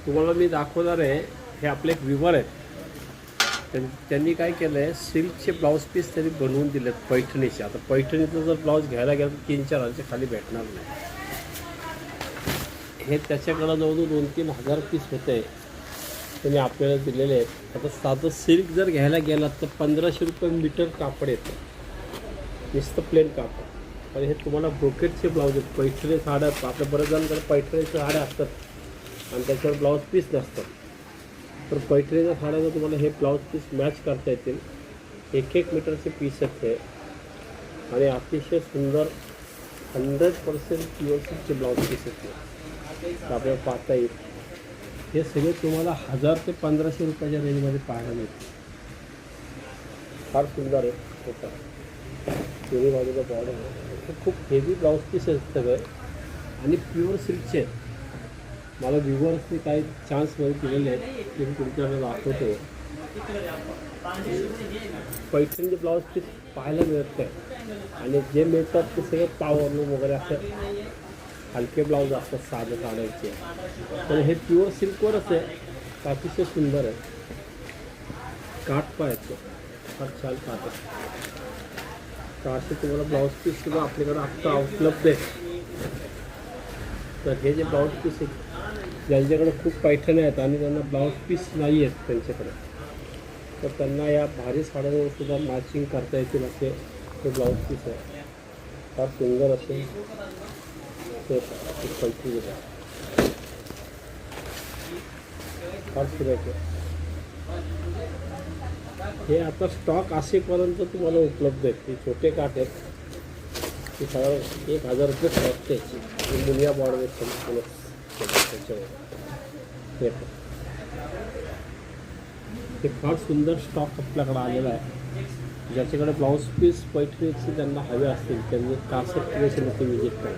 तुम्हाला मी दाखवणार आहे, हे आपले एक व्ह्यूवर आहेत. त्यांनी काय केलं आहे, सिल्कचे ब्लाऊज पीस त्यांनी बनवून दिलेत पैठणीचे. आता पैठणीचं जर ब्लाऊज घ्यायला गेलं तर 3-4 खाली भेटणार नाही. हे त्याच्याकडं जवळजवळ 2-3 हजार पीस होते त्यांनी आपल्याला दिलेले आहेत. आता साधं सिल्क जर घ्यायला गेलात तर 1500 रुपये मीटर कापड येतं, नुसतं प्लेन कापड. आणि हे तुम्हाला ब्रोकेटचे ब्लाऊज आहेत. पैठणी साड्या आपल्या बऱ्याच जणांकडे पैठणीच्या साड्या असतात आणि त्याच्यावर ब्लाऊज पीस नसतात. तर पैठणीच्या साड्याला तुम्हाला हे ब्लाऊज पीस मॅच करता येतील. 1-1 मीटरचे पीस आहेत हे आणि अतिशय सुंदर 100% प्युअर सिल्कचे ब्लाऊज पीस आहेत. आपल्याला पाहता येईल. हे सगळे तुम्हाला 1000 ते 1500 रुपयाच्या रेंजमध्ये पाहायला मिळते. फार सुंदर आहे. होता दोन्ही बाजूला बॉर्डर आहे. खूप हेवी ब्लाऊज पीस आहेत सगळे आणि प्युअर सिल्कचे आहेत. मला व्ह्यूवर्सनी काही चान्समध्ये दिलेले आहेत ते मी तुमच्याकडे दाखवतो. पैठणीचे ब्लाऊज पीस पाहायला मिळत नाही आणि जे मिळतात ते सगळे पावरलूम वगैरे असं हलके ब्लाऊज असतात साधे साड्यांचे. पण हे प्युअर सिल्कवरच आहे. अतिशय सुंदर आहे. काठ पाहायचं फार छान काठ आहे. तर असे तुम्हाला ब्लाऊज पीससुद्धा आपल्याकडं आत्ता उपलब्ध आहे. तर हे जे ब्लाऊज पीस आहेत ज्यांच्याकडे खूप पैठणी आहेत आणि त्यांना ब्लाऊज पीस नाही आहेत त्यांच्याकडे, तर त्यांना या भारी साड्यांवर सुद्धा मॅचिंग करता येतील असे हे ब्लाऊज पीस आहे. फार सुंदर असे ते पैठणी आहे. फार सुरेख आहे. हे आता स्टॉक असेपर्यंत तुम्हाला उपलब्ध आहेत. हे छोटे काठ आहेत. ते साधारण 1000 रुपये कॉस्ट याची. मुनिया बॉर्डर त्याच्यावर हे फार सुंदर स्टॉक आपल्याकडे आलेला आहे. ज्याच्याकडे ब्लाऊज पीस पैठणीचे त्यांना हवे असतील त्यांनी कासट क्रिएशन इथे विजिट करा.